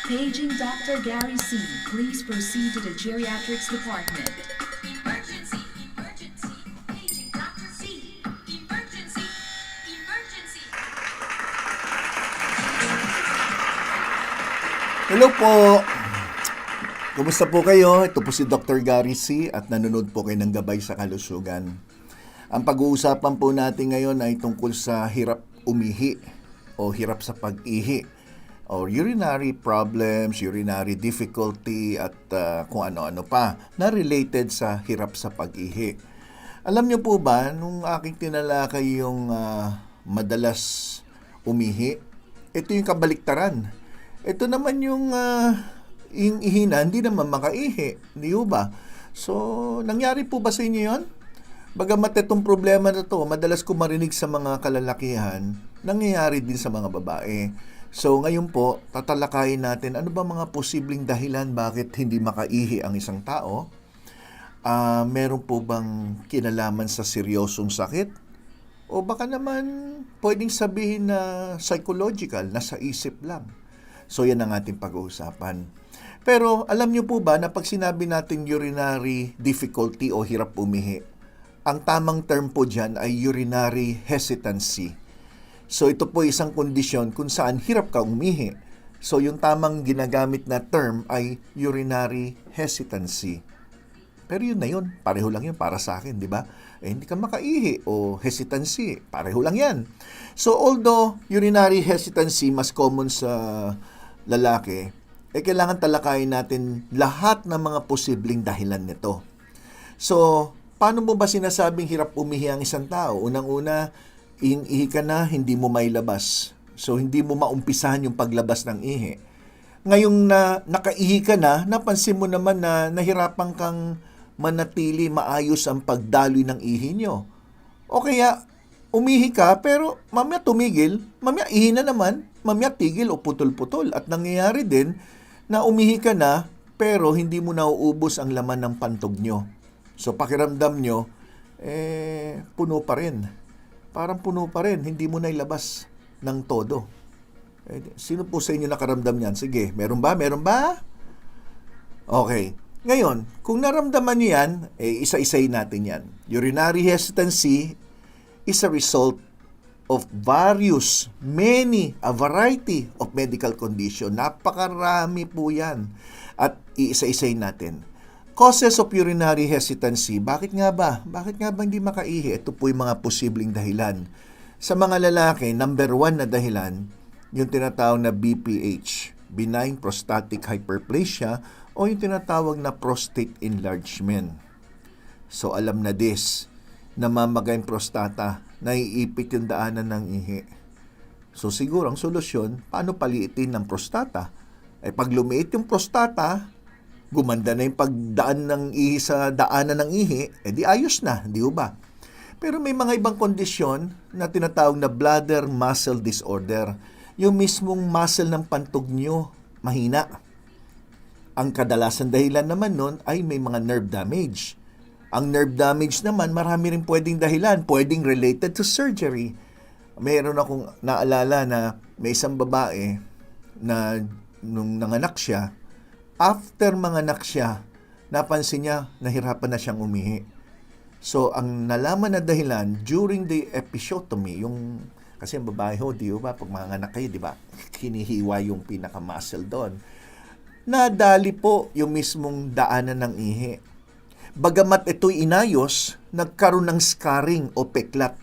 Paging Dr. Gary C. Please proceed to the geriatrics department. Emergency! Emergency! Paging Dr. C! Emergency! Emergency! Hello po! Kumusta po kayo? Ito po si Dr. Gary C. at nanonood po kayo ng Gabay sa Kalusugan. Ang pag-uusapan po natin ngayon ay tungkol sa hirap umihi o hirap sa pag-ihi or urinary problems, urinary difficulty at kung ano-ano pa na related sa hirap sa pag-ihi. Alam niyo po ba, nung aking tinalakay yung madalas umihi, ito yung kabaliktaran. Ito naman yung ihina, hindi naman makaihi. Hindi ba? So, nangyari po ba sa inyo yun? Bagamat itong problema na to, madalas ko marinig sa mga kalalakihan, nangyayari din sa mga babae. So, ngayon po, tatalakayin natin ano ba mga posibleng dahilan bakit hindi makaihi ang isang tao? Meron po bang kinalaman sa seryosong sakit? O baka naman pwedeng sabihin na psychological, nasa isip lang. So, yan ang ating pag-uusapan. Pero alam niyo po ba na pag sinabi natin urinary difficulty o hirap umihi, ang tamang term po dyan ay urinary hesitancy. So ito po isang kondisyon kung saan hirap ka umihi. So yung tamang ginagamit na term ay urinary hesitancy. Pero yun na yun, pareho lang yun para sa akin, di ba? Hindi ka makaihi o hesitancy, pareho lang yan. So although urinary hesitancy mas common sa lalaki, kailangan talakayin natin lahat ng mga posibleng dahilan nito. So, paano mo ba sinasabing hirap umihi ang isang tao? Unang-una, ihi ka na, hindi mo mailabas. So, hindi mo maumpisahan yung paglabas ng ihi. Ngayong nakaihi ka na, napansin mo naman na nahirapan kang manatili maayos ang pagdaloy ng ihi nyo. O kaya, umihi ka, pero mamaya tumigil, mamaya ihi na naman, mamaya tigil o putol-putol. At nangyayari din na umihi ka na, pero hindi mo nauubos ang laman ng pantog nyo. So, pakiramdam nyo, puno pa rin. Parang puno pa rin, hindi mo nailabas ng todo. Sino po sa inyo nakaramdam yan? Sige, meron ba? Meron ba? Okay. Ngayon, kung naramdaman niyo yan, isa-isay natin yan. Urinary hesitancy is a result of a variety of medical condition. Napakarami po yan. At iisa-isay natin. Causes of urinary hesitancy. Bakit nga ba? Bakit nga ba hindi makaihi? Ito po yung mga posibleng dahilan. Sa mga lalaki, number 1 na dahilan, yung tinatawag na BPH, benign prostatic hyperplasia, o yung tinatawag na prostate enlargement. So, alam na this, namamagay ang prostata, naiipit yung daanan ng ihi. So, siguro ang solusyon, paano paliitin ng prostata? Pag lumiit yung prostata, gumanda na yung pagdaan ng ihi sa daanan ng ihi, di ayos na, di ba? Pero may mga ibang kondisyon na tinatawag na bladder muscle disorder. Yung mismong muscle ng pantog nyo, mahina. Ang kadalasan dahilan naman nun ay may mga nerve damage. Ang nerve damage naman, marami rin pwedeng dahilan, pwedeng related to surgery. Mayroon akong naalala na may isang babae na nung nanganak siya, after manganak siya, napansin niya nahirapan na siyang umihi. So, ang nalaman na dahilan during the episiotomy, kasi ang babae ho, di ba, pag manganak kayo, di ba, hinihiwa yung pinaka-muscle doon. Nadali po yung mismong daanan ng ihi. Bagamat ito'y inayos, nagkaroon ng scarring o peklat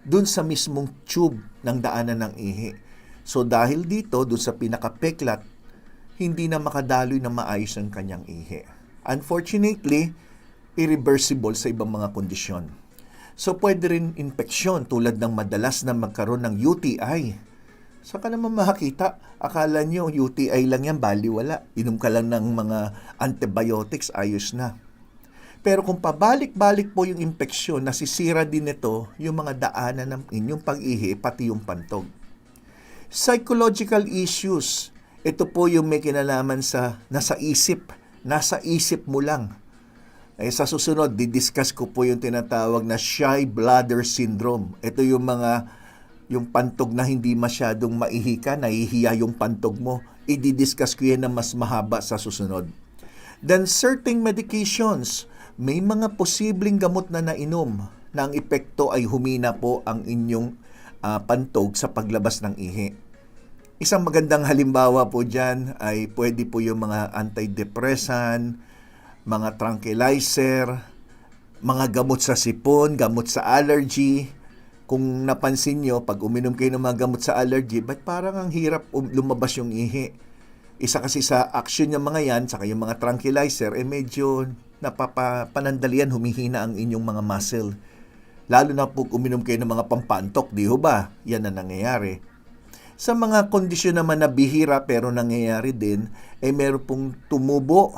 dun sa mismong tube ng daanan ng ihi. So, dahil dito, dun sa pinaka-peklat, hindi na makadaloy na maayos ang kanyang ihi. Unfortunately, irreversible sa ibang mga kondisyon. So, pwede rin infeksyon tulad ng madalas na magkaroon ng UTI. Saka naman makakita, akala nyo UTI lang yan, baliwala. Inom ka lang ng mga antibiotics, ayos na. Pero kung pabalik-balik po yung infeksyon, nasisira din nito yung mga daanan ng inyong pag-ihi, pati yung pantog. Psychological issues. Ito po yung may kinalaman sa nasa isip mo lang. Sa susunod, didiscuss ko po yung tinatawag na shy bladder syndrome. Ito yung mga yung pantog na hindi masyadong maihi ka, nahihiya yung pantog mo, i-discuss ko yan na mas mahaba sa susunod. Then certain medications, may mga posibleng gamot na nainom na ang epekto ay humina po ang inyong pantog sa paglabas ng ihi. Isang magandang halimbawa po dyan ay pwede po yung mga antidepressant, mga tranquilizer, mga gamot sa sipon, gamot sa allergy. Kung napansin nyo, pag uminom kayo ng mga gamot sa allergy, ba't parang ang hirap lumabas yung ihi? Isa kasi sa action ng mga yan, saka yung mga tranquilizer, medyo napapanandalian, humihina ang inyong mga muscle. Lalo na po uminom kayo ng mga pampantok, di ho ba? Yan na nangyayari. Sa mga kondisyon naman na bihira pero nangyayari din, meron pong tumubo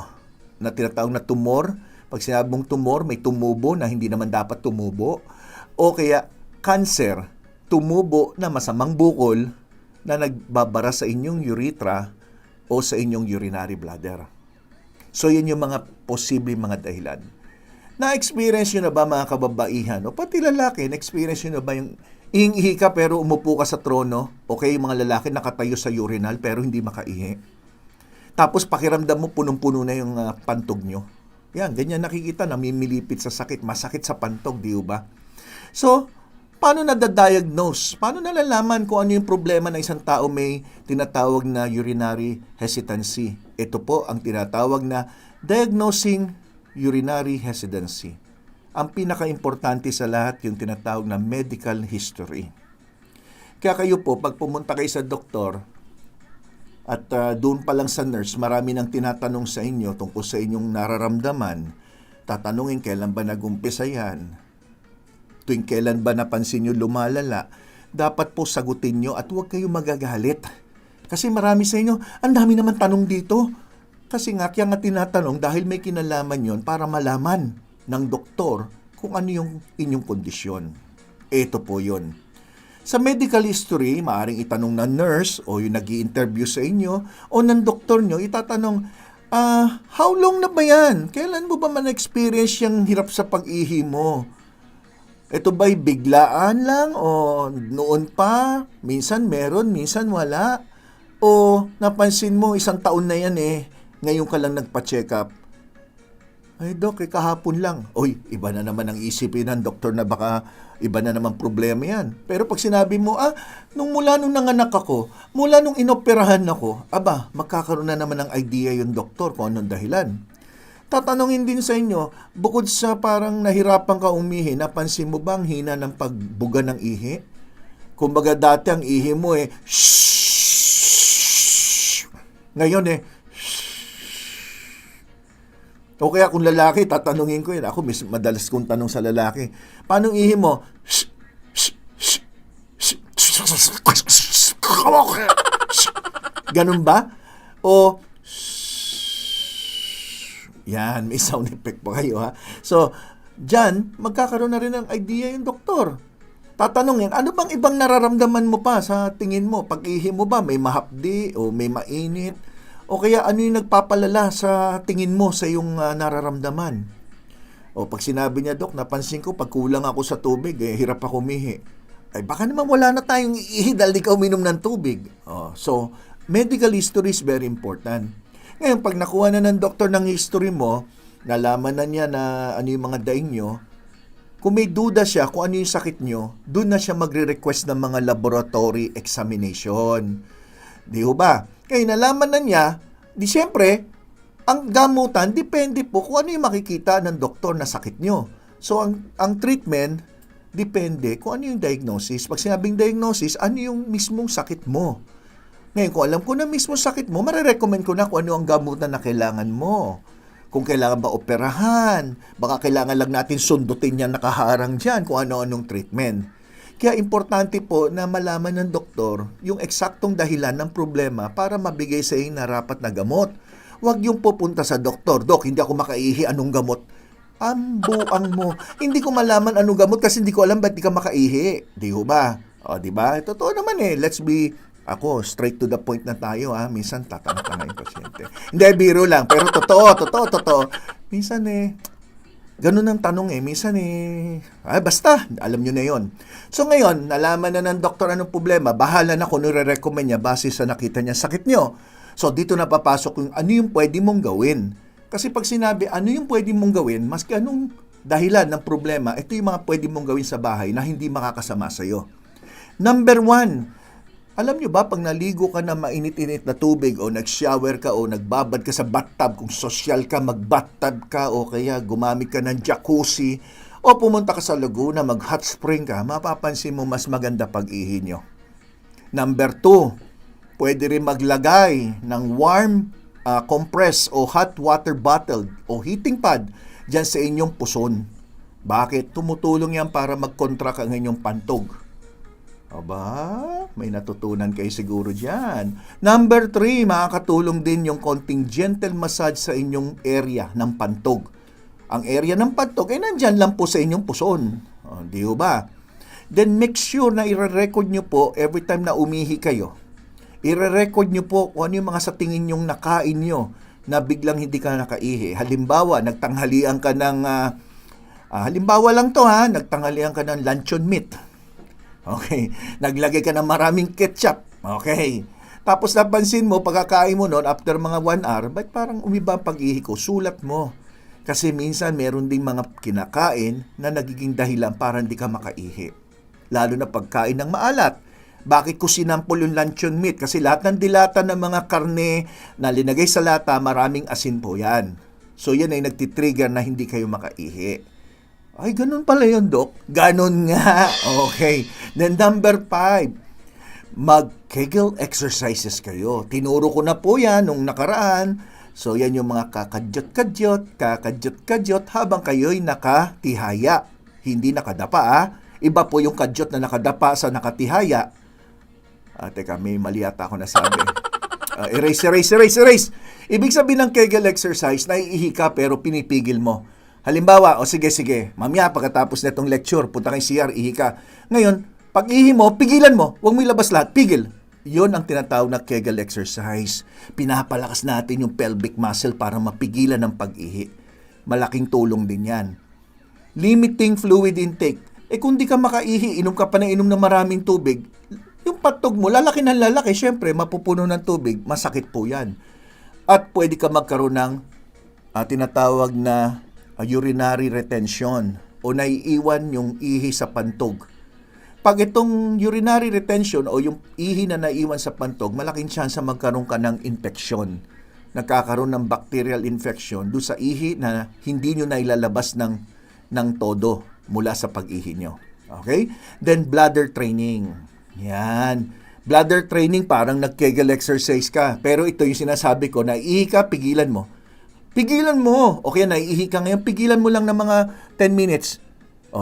na tinatawag na tumor. Pag sinabi mong tumor, may tumubo na hindi naman dapat tumubo. O kaya cancer, tumubo na masamang bukol na nagbabara sa inyong urethra o sa inyong urinary bladder. So, yun yung mga posibleng mga dahilan. Na-experience nyo na ba mga kababaihan o pati lalaki, na-experience nyo na ba yung ihi ka pero umupo ka sa trono? Okay, yung mga lalaki nakatayo sa urinal pero hindi makaihi. Tapos pakiramdam mo punong-puno na yung pantog nyo. Yan, ganyan nakikita, namimilipit sa sakit, masakit sa pantog, di ba? So, paano nadadiagnose? Paano nalalaman kung ano yung problema ng isang tao may tinatawag na urinary hesitancy? Ito po ang tinatawag na diagnosing urinary hesitancy. Ang pinaka-importante sa lahat yung tinatawag na medical history. Kaya kayo po, pag pumunta kayo sa doktor, at doon pa lang sa nurse, marami nang tinatanong sa inyo tungkol sa inyong nararamdaman. Tatanungin kailan ba nag-umpisa yan? Tuwing kailan ba napansin nyo lumalala? Dapat po sagutin nyo at huwag kayo magagalit. Kasi marami sa inyo, ang dami naman tanong dito. Kasi nga, kaya nga tinatanong dahil may kinalaman yon para malaman ng doktor kung ano yung inyong kondisyon. Ito po yon. Sa medical history, maaring itanong ng nurse o yung nag-i-interview sa inyo o ng doktor nyo, itatanong, how long na ba yan? Kailan mo ba man-experience yung hirap sa pag-ihi mo? Ito ba'y biglaan lang o noon pa? Minsan meron, minsan wala? O napansin mo isang taon na yan ngayon ka lang nagpa-check up? Ay, Dok, kahapon lang. Oy, iba na naman ang isipin ng doktor na baka iba na naman problema yan. Pero pag sinabi mo, mula nung nanganak ako, mula nung inoperahan ako, magkakaroon na naman ng idea yung doktor kung anong dahilan. Tatanungin din sa inyo, bukod sa parang nahirapan ka umihi, napansin mo ba ang hina ng pagbuga ng ihi? Kumbaga dati ang ihi mo shhh. Ngayon o kaya kung lalaki, tatanungin ko yun. Ako, madalas kong tanong sa lalaki, paano ihi mo? Ganun ba? O, yan, may sound effect pa kayo ha. So, dyan, magkakaroon na rin ng idea yung doktor. Tatanungin, ano bang ibang nararamdaman mo pa sa tingin mo? Pag-ihi mo ba, may mahapdi o may mainit? O kaya ano yung nagpapalala sa tingin mo sa iyong nararamdaman? O pag sinabi niya, Dok, napansin ko pag kulang ako sa tubig, hirap ako umihi. Ay baka naman wala na tayong iihi dahil di ka uminom ng tubig. So, medical history is very important. Ngayon, pag nakuha na ng doktor ng history mo, nalaman na niya na ano yung mga daing nyo, kung may duda siya kung ano yung sakit nyo, doon na siya magre-request ng mga laboratory examination. Di ba? Kaya nalaman na niya, di siyempre, ang gamutan, depende po kung ano yung makikita ng doktor na sakit nyo. So, ang treatment, depende kung ano yung diagnosis. Pag sinabing diagnosis, ano yung mismong sakit mo. Ngayon, kung alam ko na mismo sakit mo, marirecommend ko na kung ano ang gamutan na kailangan mo. Kung kailangan ba operahan, baka kailangan lang natin sundutin yan nakaharang dyan kung ano-anong treatment. Kaya importante po na malaman ng doktor yung eksaktong dahilan ng problema para mabigay sa inyo na rapat na gamot. Huwag yung pupunta sa doktor, Dok, hindi ako makaihi, anong gamot? Ambuang mo. Hindi ko malaman anong gamot kasi hindi ko alam ba't di ka makaihi. Di ba? O, di ba? Totoo naman let's be, straight to the point na tayo Minsan tatanga-tanga yung pasyente. Hindi, biro lang. Pero totoo. Minsan Ganun ang tanong minsan basta, alam nyo na yon. So ngayon, nalaman na ng doktor anong problema, bahala na kung nire-recommend niya base sa nakita niya sakit nyo. So dito na papasok yung ano yung pwede mong gawin. Kasi pag sinabi, ano yung pwede mong gawin, maski anong dahilan ng problema, ito yung mga pwede mong gawin sa bahay na hindi makakasama sa'yo. Number 1, alam nyo ba, pag naligo ka na mainit-init na tubig o nag-shower ka o nagbabad ka sa bathtub, kung social ka, mag-bathtub ka o kaya gumamit ka ng jacuzzi o pumunta ka sa Laguna, mag-hot spring ka, mapapansin mo mas maganda pag-ihi nyo. Number 2, pwede rin maglagay ng warm compress o hot water bottle o heating pad dyan sa inyong puson. Bakit? Tumutulong yan para mag-contract ang inyong pantog. Aba, may natutunan kayo siguro dyan. Number 3, makakatulong din yung konting gentle massage sa inyong area ng pantog. Ang area ng pantog ay nandyan lang po sa inyong puson. Di ba? Then make sure na i-record nyo po every time na umihi kayo. I-record nyo po kung ano yung mga sa tingin nyong nakain nyo na biglang hindi ka nakaihi. Halimbawa, nagtanghalian ka ng, halimbawa lang to nagtanghalian ka ng luncheon meat. Okay. Naglagay ka ng maraming ketchup. Okay. Tapos napansin mo, pagkakain mo noon, after mga 1 hour, ba't parang umiba ang pag-ihi ko? Sulat mo. Kasi minsan meron ding mga kinakain na nagiging dahilan para hindi ka makaihi. Lalo na pagkain ng maalat. Bakit ko sinampol yung luncheon meat? Kasi lahat ng dilata ng mga karne na linagay sa lata, maraming asin po yan. So yan ay nagtitrigger na hindi kayo makaihi. Ay, ganun pala yun, Dok. Ganun nga. Okay. Then number 5, mag-Kegel exercises kayo. Tinuro ko na po yan nung nakaraan. So yan yung mga kakadyot-kadyot habang kayo'y nakatihaya. Hindi nakadapa, Iba po yung kadyot na nakadapa sa nakatihaya. Teka, may mali ata ako nasabi. Erase. Ibig sabihin ng Kegel exercise, naiihi ka pero pinipigil mo. Halimbawa, sige, mamaya pagkatapos na itong lecture, punta kay CR, ihi ka. Ngayon, pag ihi mo, pigilan mo, huwag mo ilabas lahat, pigil. Yon ang tinatawag na Kegel exercise. Pinapalakas natin yung pelvic muscle para mapigilan ang pag-ihi. Malaking tulong din yan. Limiting fluid intake. Kung di ka makaihi, inom ka pa na inom ng maraming tubig, yung patog mo, lalaki ng lalaki, syempre, mapupuno ng tubig, masakit po yan. At pwede ka magkaroon ng tinatawag na urinary retention o naiiwan yung ihi sa pantog. Pag itong urinary retention o yung ihi na naiiwan sa pantog, malaking chance magkaroon ka ng infeksyon. Nagkakaroon ng bacterial infection doon sa ihi na hindi nyo nailalabas ng todo mula sa pag-ihi nyo. Okay? Then bladder training. Yan. Bladder training parang nag-Kegel exercise ka. Pero ito yung sinasabi ko, naiihi ka, pigilan mo. Pigilan mo. O kaya naiihi ka ngayon, pigilan mo lang ng mga 10 minutes.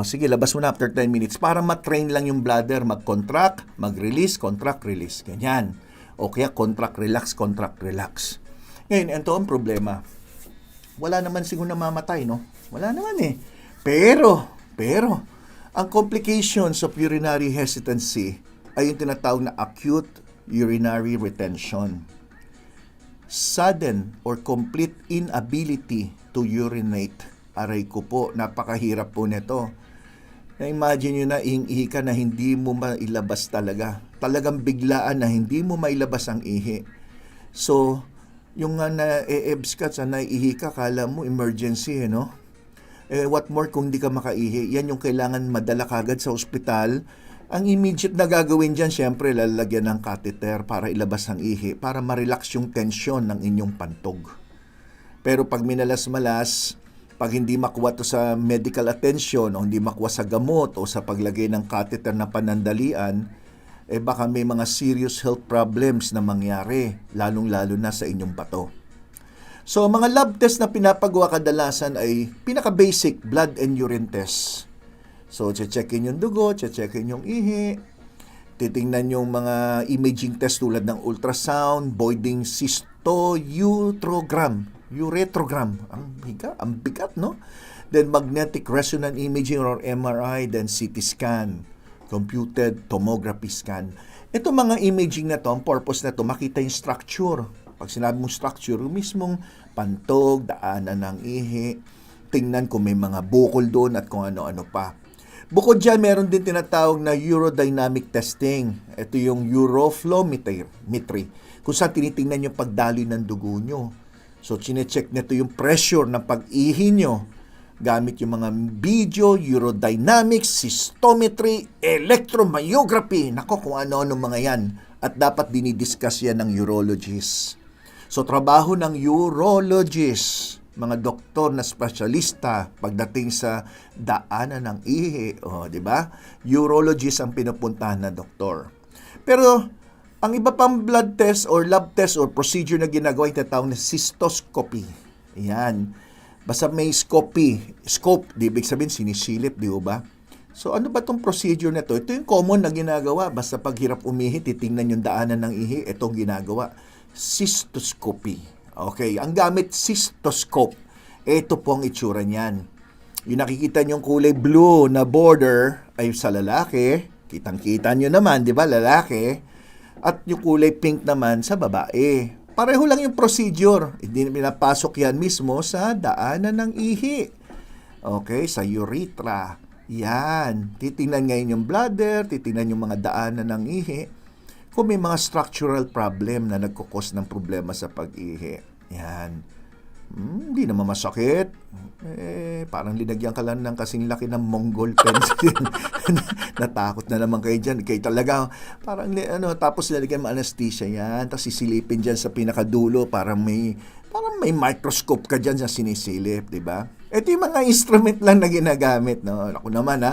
Sige, labas mo na after 10 minutes para matrain lang yung bladder, mag-contract, mag-release, contract, release. Ganyan. O kaya contract, relax. Ngayon, ito ang problema. Wala naman siguro namamatay, no? Wala naman Pero, ang complications of urinary hesitancy ay yung tinatawag na acute urinary retention. Sudden or complete inability to urinate. Aray ko po, napakahirap po nito. Na-imagine nyo na ihi ka na hindi mo mailabas talaga. Talagang biglaan na hindi mo mailabas ang ihi. So, yung na-EBS ka sa naiihi ka, kala mo emergency, no? What more kung hindi ka makaihi? Yan yung kailangan madala kagad sa ospital. Ang immediate na gagawin dyan, syempre, lalagyan ng catheter para ilabas ang ihi, para ma-relax yung tension ng inyong pantog. Pero pag minalas-malas, pag hindi makuha to sa medical attention o hindi makuha sa gamot o sa paglagay ng catheter na panandalian, baka may mga serious health problems na mangyari, lalong-lalo na sa inyong bato. So, mga lab test na pinapagawa kadalasan ay pinaka-basic blood and urine test. So, checkin yung dugo, checkin yung ihi, titingnan yung mga imaging test tulad ng ultrasound, Boyding cysto-uretrogram. Ang bigat, no? Then, magnetic resonance imaging or MRI, then CT scan, computed tomography scan. Ito mga imaging na to, ang purpose na to, makita yung structure. Pag sinabi mong structure, yung mismong pantog, daanan ng ihi, tingnan kung may mga bukol doon at kung ano-ano pa. Bukod dyan, meron din tinatawag na urodynamic testing. Ito yung uroflowmetry, kung saan tinitingnan yung pagdaloy ng dugo nyo. So, chinecheck nito yung pressure ng pag-ihi nyo gamit yung mga video, urodynamics, cystometry, electromyography. Nako, kung ano-ano mga yan. At dapat dinidiscuss yan ng urologist. So, trabaho ng urologist, mga doktor na spesyalista pagdating sa daanan ng ihi, di ba? Urologist ang pinupuntahan na doktor. Pero ang iba pang blood test or lab test or procedure na ginagawa ay tinatawag na cystoscopy. Yan. Basta may scope, di ibig sabihin sinisilip, di ba? So ano ba itong procedure na to? Ito yung common na ginagawa. Basta pag hirap umihi, titingnan yung daanan ng ihi, itong ginagawa. Cystoscopy. Okay, ang gamit cystoscope. Ito po ang itsura niyan. Yung nakikita niyong kulay blue na border ay sa lalaki. Kitang-kita niyo naman, di ba, lalaki. At yung kulay pink naman sa babae. Pareho lang yung procedure. Hindi pinapasok yan mismo sa daanan ng ihi. Okay, sa urethra. Yan. Titingnan ngayon yung bladder, titingnan yung mga daanan ng ihi. Kung may mga structural problem na nagkukos ng problema sa pag-ihi. Yan. Hindi naman masakit. Parang linagyan ka lang ng kasing laki ng Mongol pencil. Natakot na naman kayo dyan. Kayo talaga, parang tapos nilagyan mo anesthesia yan. Tapos sisilipin dyan sa pinakadulo. Parang may microscope ka dyan sa sinisilip, di ba? Ito yung mga instrument lang na ginagamit. No? Ako naman,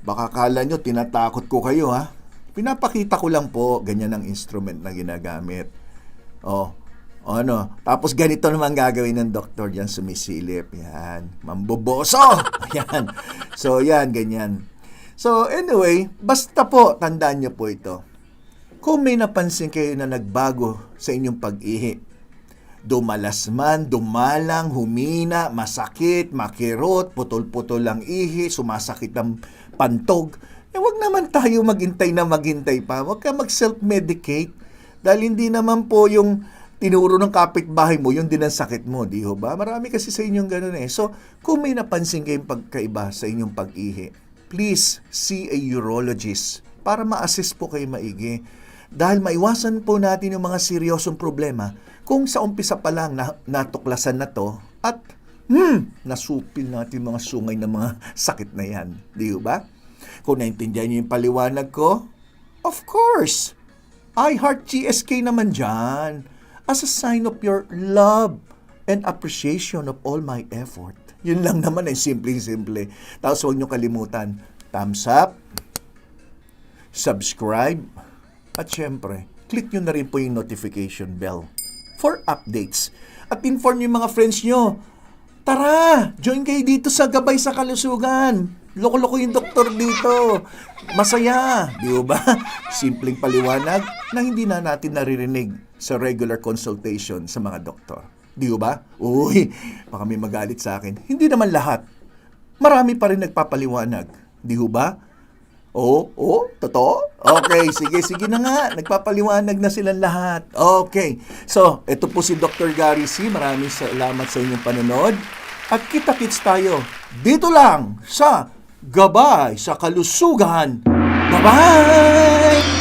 baka kala nyo, tinatakot ko kayo, Pinapakita ko lang po, ganyan ang instrument na ginagamit. Tapos ganito naman gagawin ng doktor diyan sumisilip. Yan, mamboboso. Yan. So, yan, ganyan. So, anyway, basta po, tandaan niyo po ito. Kung may napansin kayo na nagbago sa inyong pag-ihi, dumalas man, dumalang, humina, masakit, makirot, putol-putol ang ihi, sumasakit ang pantog, wag naman tayo maghintay pa. Wag ka mag-self-medicate dahil hindi naman po yung tinuro ng kapitbahay mo, yun din ang sakit mo, di ho ba? Marami kasi sa inyong ganun eh. So, kung may napansin kayong pagkaiba sa inyong pag-ihi, please see a urologist para ma-assess po kayo maigi. Dahil maiwasan po natin yung mga seryosong problema kung sa umpisa pa lang natuklasan na to at nasupil natin mga sungay ng mga sakit na yan. Di ho ba? Kung naintindihan niyo yung paliwanag ko, of course, I heart GSK naman dyan. As a sign of your love and appreciation of all my effort. Yun lang naman ay simple-simple. Tapos huwag niyo kalimutan, thumbs up, subscribe, at syempre, click niyo na rin po yung notification bell for updates. At inform yung mga friends niyo, tara, join kayo dito sa Gabay sa Kalusugan. Loko-loko yung doktor dito. Masaya, di ba? Simpleng paliwanag na hindi na natin naririnig sa regular consultation sa mga doktor. Di ba? Uy, baka may magalit sa akin. Hindi naman lahat. Marami pa rin nagpapaliwanag. Di ba? Oo, totoo? Okay, sige na nga. Nagpapaliwanag na silang lahat. Okay. So, ito po si Dr. Gary C. Maraming salamat sa inyong panonood. At kita-kits tayo dito lang sa Gabay sa Kalusugan. Bye-bye!